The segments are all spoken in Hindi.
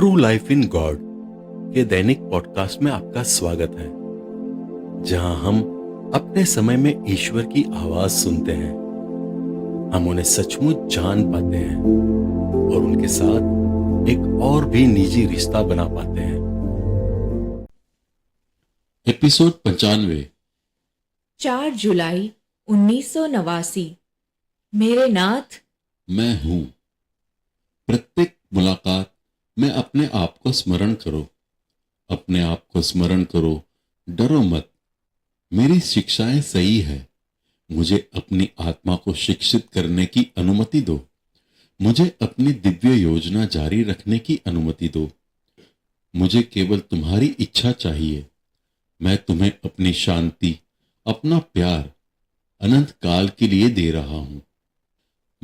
ट्रू लाइफ इन गॉड के दैनिक पॉडकास्ट में आपका स्वागत है, जहां हम अपने समय में ईश्वर की आवाज सुनते हैं। हम उन्हें सचमुच जान पाते हैं और उनके साथ एक और भी निजी रिश्ता बना पाते हैं। एपिसोड 95। 4 जुलाई 1989। मेरे नाथ, मैं हूं। प्रत्येक मुलाकात में अपने आप को स्मरण करो। अपने आप को स्मरण करो, डरो मत। मेरी शिक्षाएं सही है। मुझे अपनी आत्मा को शिक्षित करने की अनुमति दो। मुझे अपनी दिव्य योजना जारी रखने की अनुमति दो। मुझे केवल तुम्हारी इच्छा चाहिए। मैं तुम्हें अपनी शांति, अपना प्यार अनंत काल के लिए दे रहा हूं।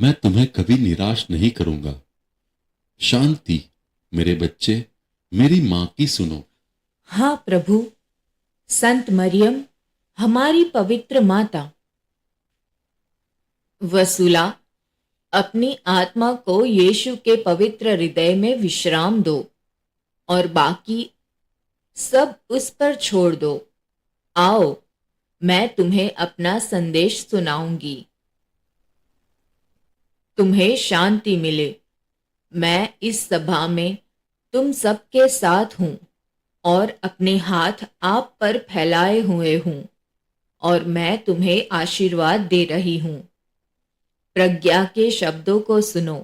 मैं तुम्हें कभी निराश नहीं करूंगा। शांति, मेरे बच्चे, मेरी मां की सुनो। हाँ प्रभु। संत मरियम, हमारी पवित्र माता। वसूला, अपनी आत्मा को यीशु के पवित्र हृदय में विश्राम दो और बाकी सब उस पर छोड़ दो। आओ, मैं तुम्हें अपना संदेश सुनाऊंगी। तुम्हें शांति मिले। मैं इस सभा में तुम सबके साथ हूं और अपने हाथ आप पर फैलाए हुए हूं और मैं तुम्हें आशीर्वाद दे रही हूं। प्रज्ञा के शब्दों को सुनो।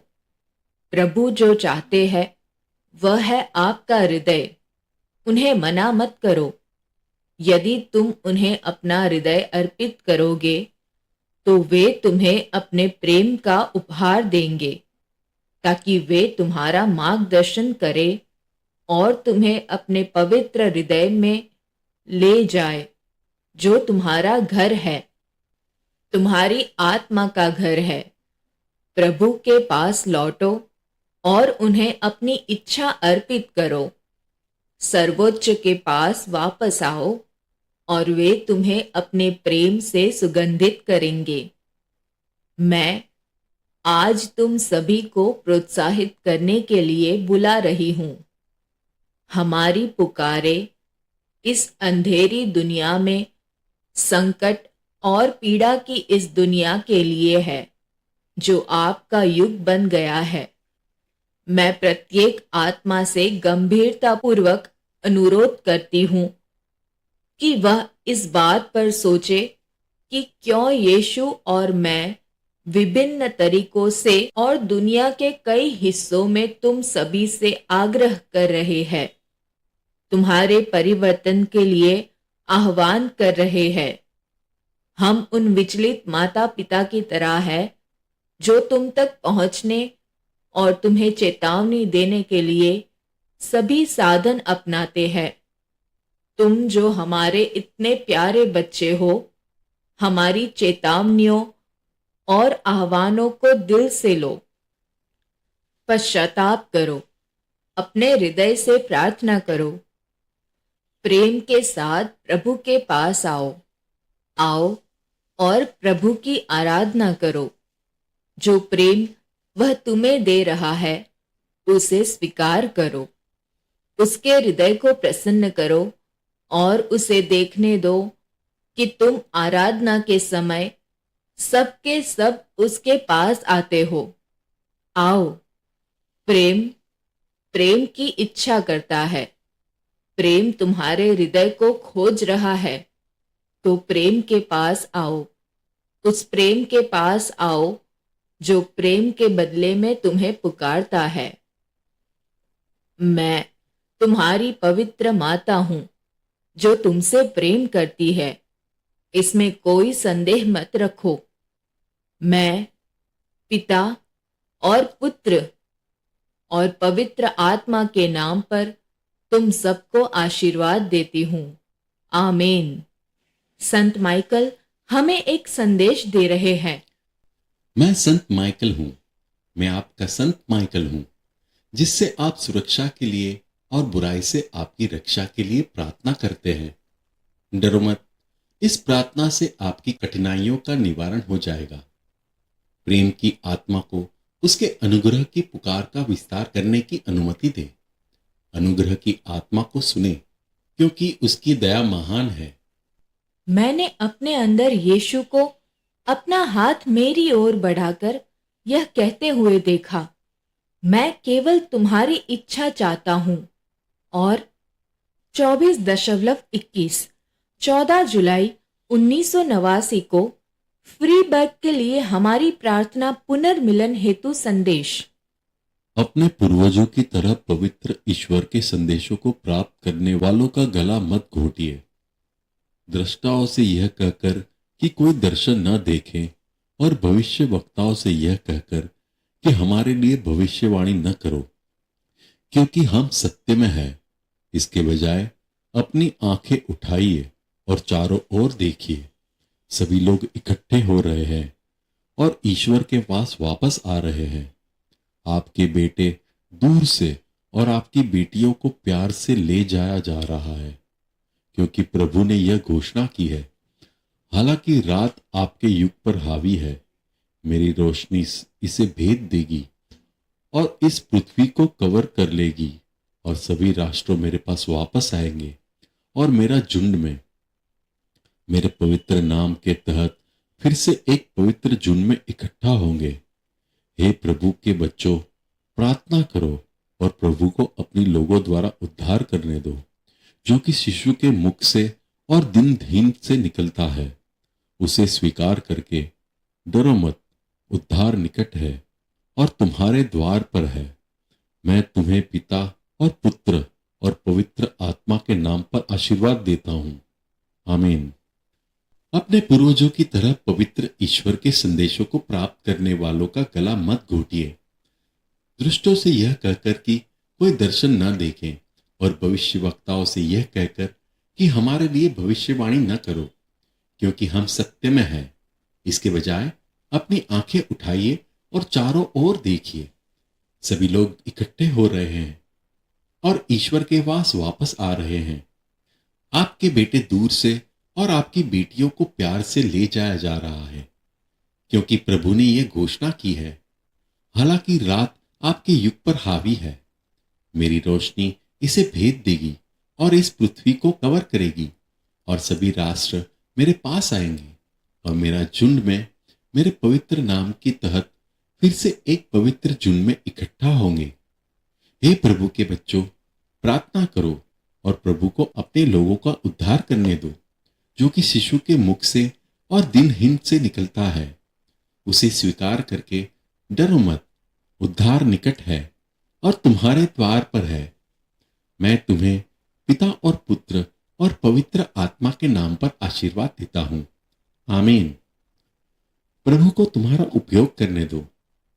प्रभु जो चाहते हैं वह है आपका हृदय। उन्हें मना मत करो। यदि तुम उन्हें अपना हृदय अर्पित करोगे तो वे तुम्हें अपने प्रेम का उपहार देंगे, ताकि वे तुम्हारा मार्गदर्शन करें और तुम्हें अपने पवित्र हृदय में ले जाए, जो तुम्हारा घर है, तुम्हारी आत्मा का घर है। प्रभु के पास लौटो और उन्हें अपनी इच्छा अर्पित करो। सर्वोच्च के पास वापस आओ और वे तुम्हें अपने प्रेम से सुगंधित करेंगे। मैं आज तुम सभी को प्रोत्साहित करने के लिए बुला रही हूं। हमारी पुकारे इस अंधेरी दुनिया में, संकट और पीड़ा की इस दुनिया के लिए है जो आपका युग बन गया है। मैं प्रत्येक आत्मा से गंभीरतापूर्वक अनुरोध करती हूं कि वह इस बात पर सोचे कि क्यों यीशु और मैं विभिन्न तरीकों से और दुनिया के कई हिस्सों में तुम सभी से आग्रह कर रहे हैं, तुम्हारे परिवर्तन के लिए आह्वान कर रहे हैं। हम उन विचलित माता पिता की तरह है जो तुम तक पहुंचने और तुम्हें चेतावनी देने के लिए सभी साधन अपनाते हैं। तुम जो हमारे इतने प्यारे बच्चे हो, हमारी चेतावनियों और आह्वानों को दिल से लो। पश्चाताप करो, अपने हृदय से प्रार्थना करो। प्रेम के साथ प्रभु के पास आओ। आओ और प्रभु की आराधना करो। जो प्रेम वह तुम्हें दे रहा है उसे स्वीकार करो। उसके हृदय को प्रसन्न करो और उसे देखने दो कि तुम आराधना के समय सबके सब उसके पास आते हो। आओ। प्रेम प्रेम की इच्छा करता है। प्रेम तुम्हारे हृदय को खोज रहा है, तो प्रेम के पास आओ। उस प्रेम के पास आओ जो प्रेम के बदले में तुम्हें पुकारता है। मैं तुम्हारी पवित्र माता हूं जो तुमसे प्रेम करती है, इसमें कोई संदेह मत रखो। मैं पिता और पुत्र और पवित्र आत्मा के नाम पर तुम सबको आशीर्वाद देती हूं। आमीन। संत माइकल हमें एक संदेश दे रहे हैं। मैं संत माइकल हूं। मैं आपका संत माइकल हूं, जिससे आप सुरक्षा के लिए और बुराई से आपकी रक्षा के लिए प्रार्थना करते हैं। डरो मत। इस प्रार्थना से आपकी कठिनाइयों का निवारण हो जाएगा। प्रेम की आत्मा को उसके अनुग्रह की पुकार का विस्तार करने की अनुमति दे। अनुग्रह की आत्मा को सुने, क्योंकि उसकी दया महान है। मैंने अपने अंदर यीशु को अपना हाथ मेरी ओर बढ़ाकर यह कहते हुए देखा, मैं केवल तुम्हारी इच्छा चाहता हूं। और 24.21 14 जुलाई 1989 को फ्रीबर्ग के लिए हमारी प्रार्थना पुनर्मिलन हेतु संदेश। अपने पूर्वजों की तरह पवित्र ईश्वर के संदेशों को प्राप्त करने वालों का गला मत घोटिए, दृष्टाओं से यह कहकर कि कोई दर्शन न देखें, और भविष्य वक्ताओं से यह कहकर कि हमारे लिए भविष्यवाणी न करो, क्योंकि हम सत्य में हैं। इसके बजाय अपनी आंखें उठाइए और चारों ओर देखिए। सभी लोग इकट्ठे हो रहे हैं और ईश्वर के पास वापस आ रहे हैं। आपके बेटे दूर से और आपकी बेटियों को प्यार से ले जाया जा रहा है, क्योंकि प्रभु ने यह घोषणा की है, हालांकि रात आपके युग पर हावी है, मेरी रोशनी इसे भेद देगी और इस पृथ्वी को कवर कर लेगी, और सभी राष्ट्रों मेरे पास वापस आएंगे और मेरा झुंड में मेरे पवित्र नाम के तहत फिर से एक पवित्र झुंड में इकट्ठा होंगे। हे प्रभु के बच्चों, प्रार्थना करो और प्रभु को अपनी लोगों द्वारा उद्धार करने दो, जो कि शिशु के मुख से और दिनहीन से निकलता है। उसे स्वीकार करके डरो मत, उद्धार निकट है और तुम्हारे द्वार पर है। मैं तुम्हें पिता और पुत्र और पवित्र आत्मा के नाम पर आशीर्वाद देता हूं। आमीन। अपने पूर्वजों की तरह पवित्र ईश्वर के संदेशों को प्राप्त करने वालों का गला मत घोटिए, दुष्टों से यह कहकर कि कोई दर्शन न देखें, और भविष्यवक्ताओं से यह कहकर कि हमारे लिए भविष्यवाणी न करो, क्योंकि हम सत्य में हैं। इसके बजाय अपनी आंखें उठाइए और चारों ओर देखिए। सभी लोग इकट्ठे हो रहे हैं और ईश्वर के पास वापस आ रहे हैं। आपके बेटे दूर से और आपकी बेटियों को प्यार से ले जाया जा रहा है, क्योंकि प्रभु ने यह घोषणा की है, हालांकि रात आपके युग पर हावी है, मेरी रोशनी इसे भेद देगी और इस पृथ्वी को कवर करेगी, और सभी राष्ट्र मेरे पास आएंगे और मेरा झुंड में मेरे पवित्र नाम के तहत फिर से एक पवित्र झुंड में इकट्ठा होंगे। हे प्रभु के बच्चों, प्रार्थना करो और प्रभु को अपने लोगों का उद्धार करने दो, जो कि शिशु के मुख से और दिनहीन से निकलता है। उसे स्वीकार करके डरो मत, उद्धार निकट है और तुम्हारे द्वार पर है। मैं तुम्हें पिता और पुत्र और पवित्र आत्मा के नाम पर आशीर्वाद देता हूं। आमीन। प्रभु को तुम्हारा उपयोग करने दो।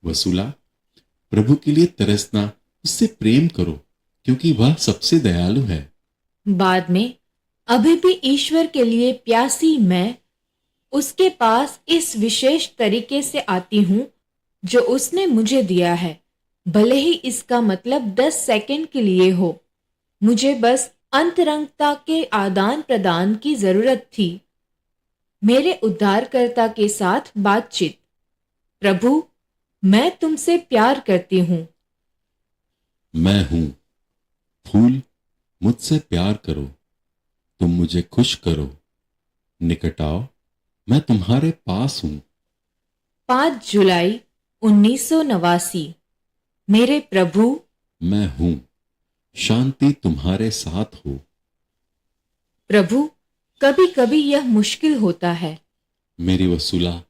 वसूला, प्रभु के लिए तरसना, उससे प्रेम करो, क्योंकि वह सबसे दयालु है। बाद में अभी भी ईश्वर के लिए प्यासी मैं उसके पास इस विशेष तरीके से आती हूं जो उसने मुझे दिया है, भले ही इसका मतलब 10 सेकंड के लिए हो। मुझे बस अंतरंगता के आदान प्रदान की जरूरत थी, मेरे उद्धारकर्ता के साथ बातचीत। प्रभु, मैं तुमसे प्यार करती हूं। मैं हूं फूल, मुझसे प्यार करो, तुम मुझे खुश करो, निकट आओ, मैं तुम्हारे पास हूं। 5 जुलाई 1989। मेरे प्रभु, मैं हूं, शांति तुम्हारे साथ हो। प्रभु, कभी कभी यह मुश्किल होता है। मेरी वसूला,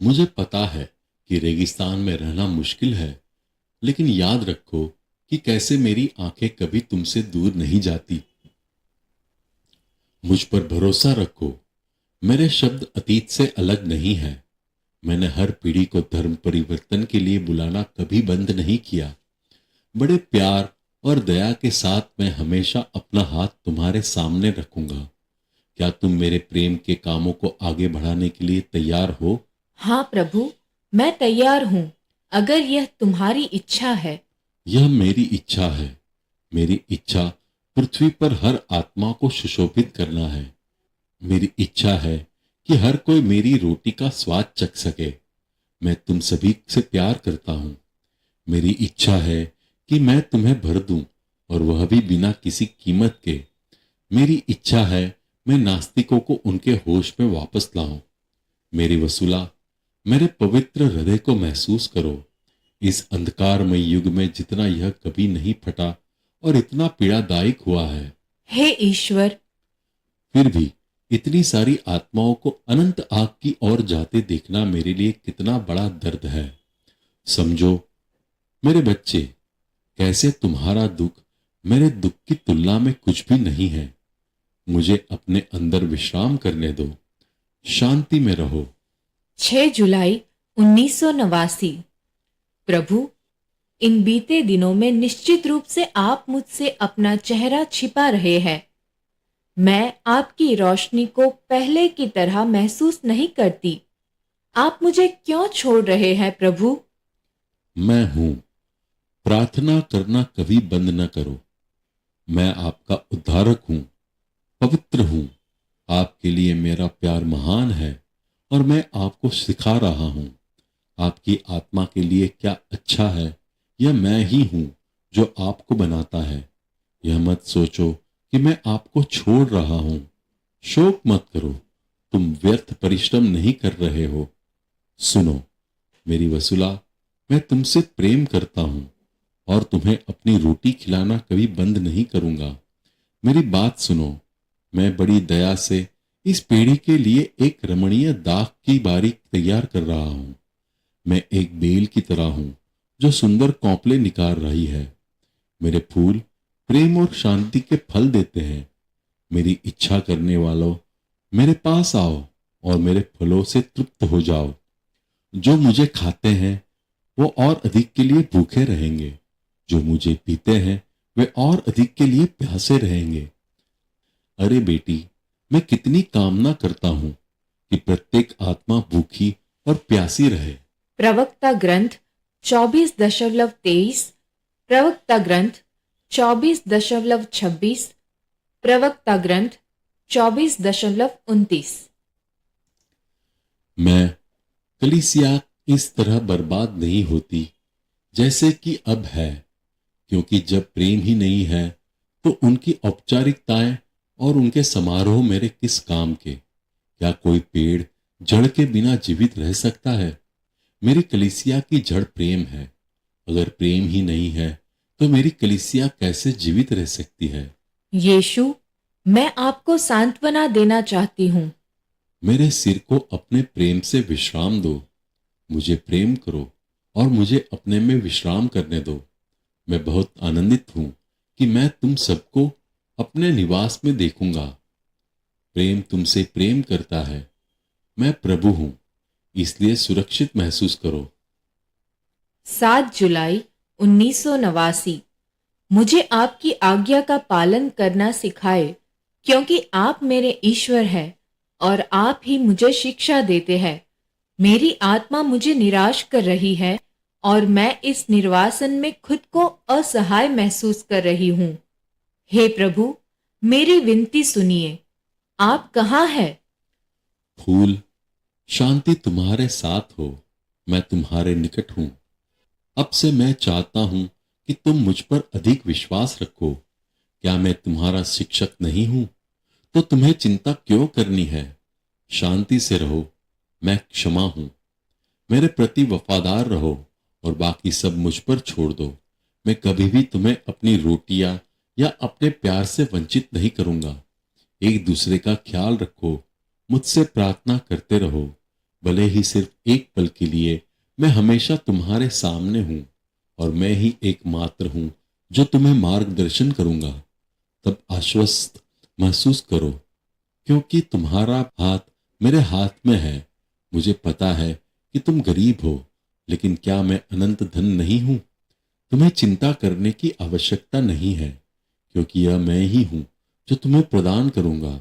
मुझे पता है कि रेगिस्तान में रहना मुश्किल है, लेकिन याद रखो कि कैसे मेरी आंखें कभी तुमसे दूर नहीं जाती। मुझ पर भरोसा रखो, मेरे शब्द अतीत से अलग नहीं है। मैंने हर पीढ़ी को धर्म परिवर्तन के लिए बुलाना कभी बंद नहीं किया। बड़े प्यार और दया के साथ मैं हमेशा अपना हाथ तुम्हारे सामने रखूंगा। क्या तुम मेरे प्रेम के कामों को आगे बढ़ाने के लिए तैयार हो? हाँ प्रभु, मैं तैयार हूं, अगर यह तुम्हारी इच्छा है। यह मेरी इच्छा है। मेरी इच्छा पृथ्वी पर हर आत्मा को सुशोभित करना है। मेरी इच्छा है कि हर कोई मेरी रोटी का स्वाद चख सके। मैं तुम सभी से प्यार करता हूं। मेरी इच्छा है कि मैं तुम्हें भर दूं और वह भी बिना किसी कीमत के। मेरी इच्छा है मैं नास्तिकों को उनके होश में वापस लाऊं। मेरी वसूला, मेरे पवित्र हृदय को महसूस करो। इस अंधकारमय युग में जितना यह कभी नहीं फटा और इतना पीड़ादायक हुआ है, हे ईश्वर, फिर भी इतनी सारी आत्माओं को अनंत आग की ओर जाते देखना मेरे लिए कितना बड़ा दर्द है। समझो मेरे बच्चे, कैसे तुम्हारा दुख मेरे दुख की तुलना में कुछ भी नहीं है। मुझे अपने अंदर विश्राम करने दो, शांति में रहो। 6 जुलाई 1989। प्रभु, इन बीते दिनों में निश्चित रूप से आप मुझसे अपना चेहरा छिपा रहे हैं। मैं आपकी रोशनी को पहले की तरह महसूस नहीं करती। आप मुझे क्यों छोड़ रहे हैं प्रभु? मैं हूं, प्रार्थना करना कभी बंद न करो। मैं आपका उद्धारक हूं, पवित्र हूं। आपके लिए मेरा प्यार महान है और मैं आपको सिखा रहा हूं। आपकी आत्मा के लिए क्या अच्छा है, यह मैं ही हूं जो आपको बनाता है। यह मत सोचो कि मैं आपको छोड़ रहा हूं। शोक मत करो, तुम व्यर्थ परिश्रम नहीं कर रहे हो। सुनो मेरी वसूला, मैं तुमसे प्रेम करता हूं और तुम्हें अपनी रोटी खिलाना कभी बंद नहीं करूंगा। मेरी बात सुनो, मैं बड़ी दया से इस पीढ़ी के लिए एक रमणीय दाख की बारी तैयार कर रहा हूं। मैं एक बेल की तरह हूं जो सुंदर कौपले निकाल रही है। मेरे फूल प्रेम और शांति के फल देते हैं। मेरी इच्छा करने वालों, मेरे पास आओ और मेरे फलों से तृप्त हो जाओ। जो मुझे खाते हैं वो और अधिक के लिए भूखे रहेंगे। जो मुझे पीते हैं वे और अधिक के लिए प्यासे रहेंगे। अरे बेटी, मैं कितनी कामना करता हूं कि प्रत्येक आत्मा भूखी और प्यासी रहे। प्रवक्ता ग्रंथ 24.23, प्रवक्ता ग्रंथ 24.26, प्रवक्ता ग्रंथ 24.29। मैं कलीसिया इस तरह बर्बाद नहीं होती जैसे कि अब है, क्योंकि जब प्रेम ही नहीं है तो उनकी औपचारिकताएं और उनके समारोह मेरे किस काम के। क्या कोई पेड़ जड़ के बिना जीवित रह सकता है? मेरी कलीसिया की जड़ प्रेम है। अगर प्रेम ही नहीं है तो मेरी कलीसिया कैसे जीवित रह सकती है? यीशु, मैं आपको सांत्वना देना चाहती हूँ। मेरे सिर को अपने प्रेम से विश्राम दो। मुझे प्रेम करो और मुझे अपने में विश्राम करने दो। मैं बहुत आनंदित हूं कि मैं तुम सबको अपने निवास में देखूंगा। प्रेम तुमसे प्रेम करता है। मैं प्रभु हूं, इसलिए सुरक्षित महसूस करो। 7 जुलाई 1989। मुझे आपकी आज्ञा का पालन करना सिखाए, क्योंकि आप मेरे ईश्वर हैं और आप ही मुझे शिक्षा देते हैं। मेरी आत्मा मुझे निराश कर रही है और मैं इस निर्वासन में खुद को असहाय महसूस कर रही हूँ। हे प्रभु, मेरी विनती सुनिए। आप कहाँ हैं? फूल, शांति तुम्हारे साथ हो। मैं तुम्हारे निकट हूं। अब से मैं चाहता हूं कि तुम मुझ पर अधिक विश्वास रखो। क्या मैं तुम्हारा शिक्षक नहीं हूं? तो तुम्हें चिंता क्यों करनी है? शांति से रहो, मैं क्षमा हूं। मेरे प्रति वफादार रहो और बाकी सब मुझ पर छोड़ दो। मैं कभी भी तुम्हें अपनी रोटियां या अपने प्यार से वंचित नहीं करूंगा। एक दूसरे का ख्याल रखो, मुझसे प्रार्थना करते रहो। भले ही सिर्फ एक पल के लिए मैं हमेशा तुम्हारे सामने हूं और मैं ही एकमात्र हूं जो तुम्हें मार्गदर्शन करूंगा। तब आश्वस्त महसूस करो, क्योंकि तुम्हारा हाथ मेरे हाथ में है। मुझे पता है कि तुम गरीब हो, लेकिन क्या मैं अनंत धन नहीं हूं? तुम्हें चिंता करने की आवश्यकता नहीं है, क्योंकि यह मैं ही हूं जो तुम्हें प्रदान करूंगा।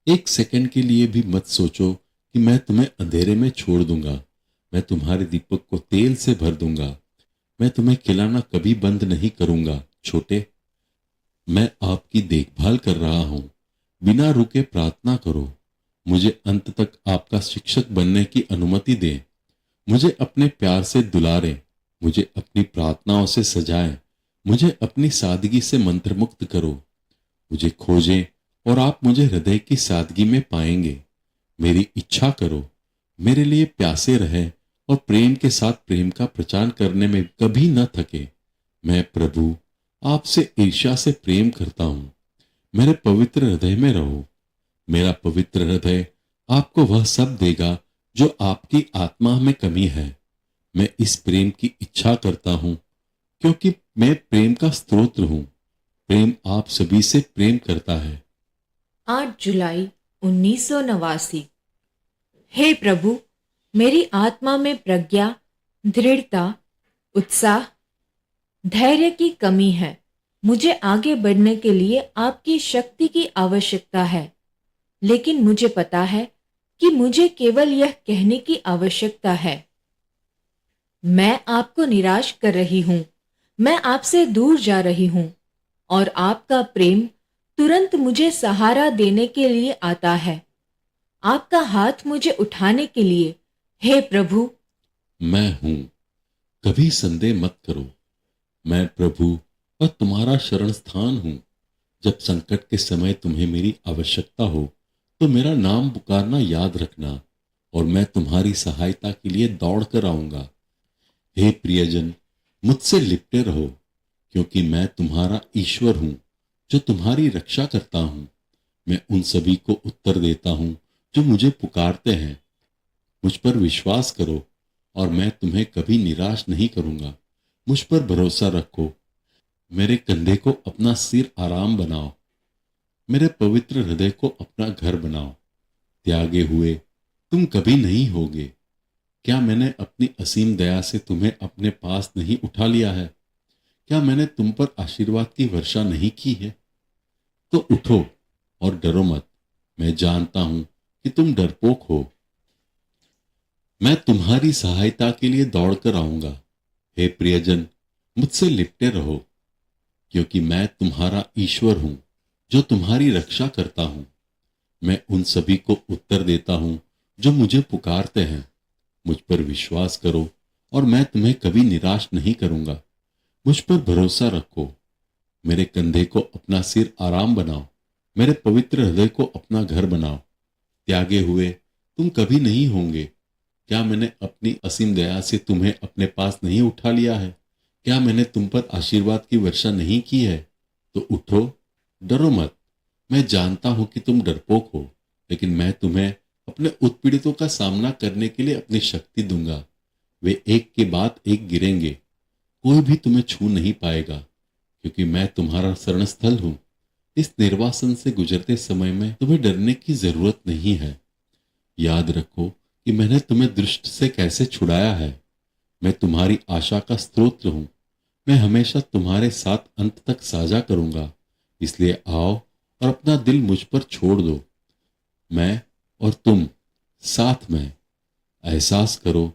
एक सेकंड के लिए भी मत सोचो कि मैं तुम्हें अंधेरे में छोड़ दूंगा। मैं तुम्हारे दीपक को तेल से भर दूंगा। मैं तुम्हें खिलाना कभी बंद नहीं करूंगा। छोटे, मैं आपकी देखभाल कर रहा हूं। बिना रुके प्रार्थना करो। मुझे अंत तक आपका शिक्षक बनने की अनुमति दें। मुझे अपने प्यार से दुलारें। मुझे अपनी प्रार्थनाओं से सजाएं। मुझे अपनी सादगी से मंत्रमुक्त करो। मुझे खोजें और आप मुझे हृदय की सादगी में पाएंगे। मेरी इच्छा करो, मेरे लिए प्यासे रहे और प्रेम के साथ प्रेम का प्रचार करने में कभी न थके। मैं प्रभु आपसे ईर्ष्या से प्रेम करता हूं। मेरे पवित्र हृदय में रहो। मेरा पवित्र हृदय आपको वह सब देगा जो आपकी आत्मा में कमी है। मैं इस प्रेम की इच्छा करता हूं क्योंकि मैं प्रेम का स्रोत हूं। प्रेम आप सभी से प्रेम करता है। 8 जुलाई 1989। हे प्रभु, मेरी आत्मा में प्रज्ञा, दृढ़ता, उत्साह, धैर्य की कमी है। मुझे आगे बढ़ने के लिए आपकी शक्ति की आवश्यकता है, लेकिन मुझे पता है कि मुझे केवल यह कहने की आवश्यकता है, मैं आपको निराश कर रही हूं, मैं आपसे दूर जा रही हूं, और आपका प्रेम तुरंत मुझे सहारा देने के लिए आता है, आपका हाथ मुझे उठाने के लिए। हे प्रभु, मैं हूं, कभी संदेह मत करो। मैं प्रभु और तुम्हारा शरण स्थान हूं। जब संकट के समय तुम्हें मेरी आवश्यकता हो तो मेरा नाम पुकारना याद रखना और मैं तुम्हारी सहायता के लिए दौड़ कर आऊंगा। हे प्रियजन, मुझसे लिपटे रहो क्योंकि मैं तुम्हारा ईश्वर हूं जो तुम्हारी रक्षा करता हूं। मैं उन सभी को उत्तर देता हूं जो मुझे पुकारते हैं। मुझ पर विश्वास करो और मैं तुम्हें कभी निराश नहीं करूंगा। मुझ पर भरोसा रखो। मेरे कंधे को अपना सिर आराम बनाओ। मेरे पवित्र हृदय को अपना घर बनाओ। त्यागे हुए तुम कभी नहीं होगे। क्या मैंने अपनी असीम दया से तुम्हें अपने पास नहीं उठा लिया है? क्या मैंने तुम पर आशीर्वाद की वर्षा नहीं की है? तो उठो और डरो मत। मैं जानता हूं कि तुम डरपोक हो। मैं तुम्हारी सहायता के लिए दौड़कर आऊंगा। हे प्रियजन, मुझसे लिपटे रहो क्योंकि मैं तुम्हारा ईश्वर हूं जो तुम्हारी रक्षा करता हूं। मैं उन सभी को उत्तर देता हूं जो मुझे पुकारते हैं। मुझ पर विश्वास करो और मैं तुम्हें कभी निराश नहीं करूंगा। मुझ पर भरोसा रखो। मेरे कंधे को अपना सिर आराम बनाओ। मेरे पवित्र हृदय को अपना घर बनाओ। त्यागे हुए तुम कभी नहीं होंगे। क्या मैंने अपनी असीम दया से तुम्हें अपने पास नहीं उठा लिया है? क्या मैंने तुम पर आशीर्वाद की वर्षा नहीं की है? तो उठो, डरो मत। मैं जानता हूं कि तुम डरपोक हो, लेकिन मैं तुम्हें अपने उत्पीड़ितों का सामना करने के लिए अपनी शक्ति दूंगा। वे एक के बाद एक गिरेंगे, कोई भी तुम्हें छू नहीं पाएगा क्योंकि मैं तुम्हारा शरण स्थल हूं। इस निर्वासन से गुजरते समय में तुम्हें डरने की जरूरत नहीं है। याद रखो कि मैंने तुम्हें दुष्ट से कैसे छुड़ाया है। मैं तुम्हारी आशा का स्रोत हूं। मैं हमेशा तुम्हारे साथ अंत तक साझा करूंगा। इसलिए आओ और अपना दिल मुझ पर छोड़ दो। मैं और तुम साथ में एहसास करो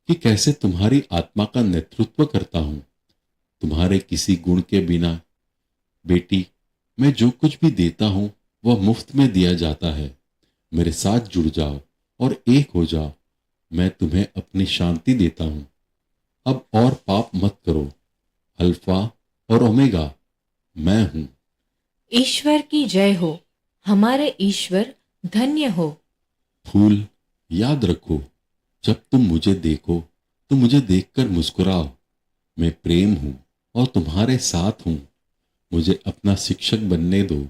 कि कैसे तुम्हारी आत्मा का नेतृत्व करता हूं। तुम्हारे किसी गुण के बिना बेटी, मैं जो कुछ भी देता हूं वह मुफ्त में दिया जाता है। मेरे साथ जुड़ जाओ और एक हो जाओ। मैं तुम्हें अपनी शांति देता हूं। अब और पाप मत करो। अल्फा और ओमेगा मैं हूं। ईश्वर की जय हो। हमारे ईश्वर धन्य हो। फूल, याद रखो, जब तुम मुझे देखो तो मुझे देखकर मुस्कुराओ। मैं प्रेम हूं और तुम्हारे साथ हूं। मुझे अपना शिक्षक बनने दो।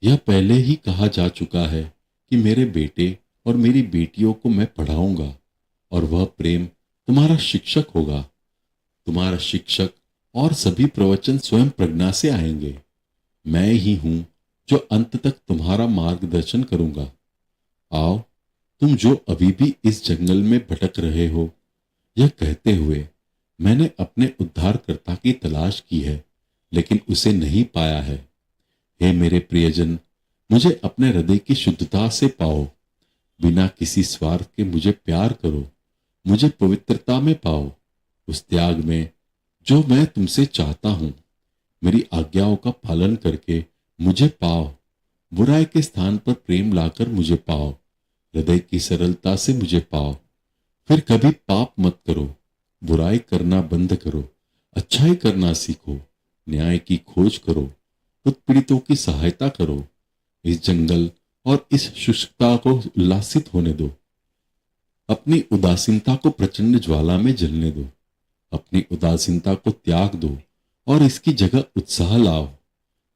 यह पहले ही कहा जा चुका है कि मेरे बेटे और मेरी बेटियों को मैं पढ़ाऊंगा और वह प्रेम तुम्हारा शिक्षक होगा। तुम्हारा शिक्षक और सभी प्रवचन स्वयं प्रज्ञा से आएंगे। मैं ही हूं जो अंत तक तुम्हारा मार्गदर्शन करूंगा। आओ, तुम जो अभी भी इस जंगल में भटक रहे हो, यह कहते हुए मैंने अपने उद्धारकर्ता की तलाश की है लेकिन उसे नहीं पाया है। हे मेरे प्रियजन, मुझे अपने हृदय की शुद्धता से पाओ। बिना किसी स्वार्थ के मुझे प्यार करो। मुझे पवित्रता में पाओ, उस त्याग में जो मैं तुमसे चाहता हूं। मेरी आज्ञाओं का पालन करके मुझे पाओ। बुराई के स्थान पर प्रेम लाकर मुझे पाओ। हृदय की सरलता से मुझे पाओ। फिर कभी पाप मत करो। बुराई करना बंद करो। अच्छाई करना सीखो। न्याय की खोज करो, उत्पीड़ितों की सहायता करो। इस जंगल और इस शुष्कता को उल्लासित होने दो। अपनी उदासीनता को प्रचंड ज्वाला में जलने दो। अपनी उदासीनता को त्याग दो और इसकी जगह उत्साह लाओ।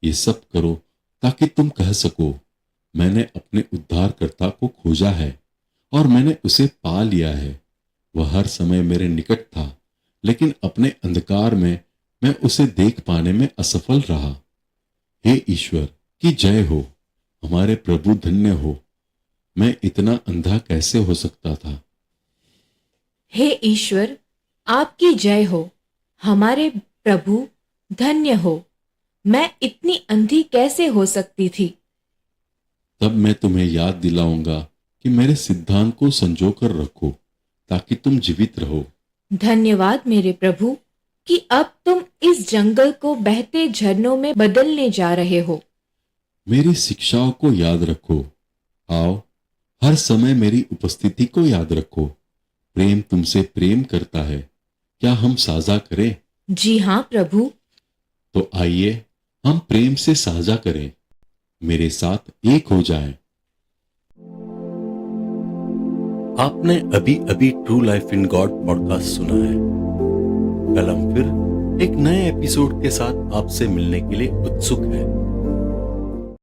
ये सब करो ताकि तुम कह सको, मैंने अपने उद्धारकर्ता को खोजा है और मैंने उसे पा लिया है। वह हर समय मेरे निकट था, लेकिन अपने अंधकार में मैं उसे देख पाने में असफल रहा। हे ईश्वर की जय हो। हमारे प्रभु धन्य हो। मैं इतना अंधा कैसे हो सकता था। हे ईश्वर, आपकी जय हो। हमारे प्रभु धन्य हो। मैं इतनी अंधी कैसे हो सकती थी। तब मैं तुम्हें याद दिलाऊंगा कि मेरे सिद्धांत को संजो कर रखो, ताकि तुम जीवित रहो। धन्यवाद मेरे प्रभु कि अब तुम इस जंगल को बहते झरनों में बदलने जा रहे हो। मेरी शिक्षाओं को याद रखो। आओ, हर समय मेरी उपस्थिति को याद रखो। प्रेम तुमसे प्रेम करता है। क्या हम साझा करें? जी हाँ प्रभु। तो आइए हम प्रेम से साझा करें। मेरे साथ एक हो जाएं। आपने अभी अभी true life in God podcast सुना है। कल हम फिर एक नए एपिसोड के साथ आपसे मिलने के लिए उत्सुक हैं।